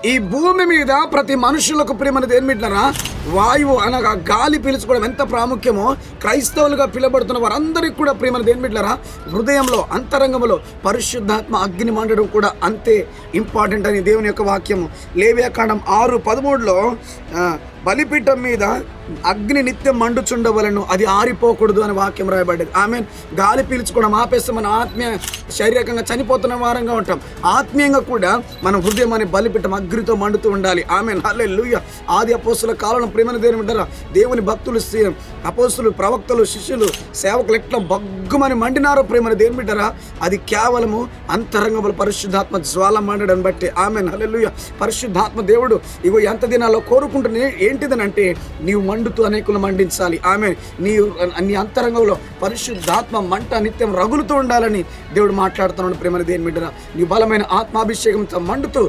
ఈ భూమి మీద ప్రతి మనుషులకు ప్రియమైన దేవుని బిడ్డలారా, వాయువు అనగా గాలి పీల్చుకోవడం ఎంత ప్రాముఖ్యమో క్రైస్తవులుగా పిలువబడుతున్న వారందరికీ కూడా ప్రియమైన దేవుని బిడ్డలారా, హృదయంలో అంతరంగంలో పరిశుద్ధాత్మ అగ్ని మండడం కూడా అంతే ఇంపార్టెంట్ అని దేవుని యొక్క వాక్యము. లేవియాకాండం 6:13లో బలిపీఠం మీద అగ్ని నిత్యం మండుచుండవలను, అది ఆరిపోకూడదు అని వాక్యం రాయబడ్డది. ఆమెన్. గాలి పీల్చుకోవడం ఆపేస్తే మనం ఆత్మీయ శారీరకంగా చనిపోతున్న వారంగా ఉంటాం. ఆత్మీయంగా కూడా మన హృదయం అనే బలిపీఠం అగ్నితో మండుతూ ఉండాలి. ఆమెన్. హల్లెలూయా. ఆది అపోస్తుల కాలంలో ప్రియమైన దేవుని బిడ్డలారా, దేవుని భక్తులు, అపోస్తులు, ప్రవక్తలు, శిష్యులు, సేవకులు ఎట్లా బగ్గుమని మండినారో ప్రియమైన దేవుని బిడ్డలారా, అది కేవలము అంతరంగంలో పరిశుద్ధాత్మ జ్వాల మండడాన్ని బట్టి. ఆమెన్. హల్లెలూయా. పరిశుద్ధాత్మ దేవుడు ఇగో ఎంత దినాల్లో కోరుకుంటున్నా ఏంటిదనంటే, నీవు మండుతూ అనేకులు మండించాలి. ఆమెన్. నీ అంతరంగంలో పరిశుద్ధాత్మ మంట నిత్యం రగులుతూ ఉండాలని దేవుడు మాట్లాడుతున్నాడు. ప్రేమ దేవుని బిడ్డలారా, నీ బలమైన ఆత్మాభిషేకంతో మండుతూ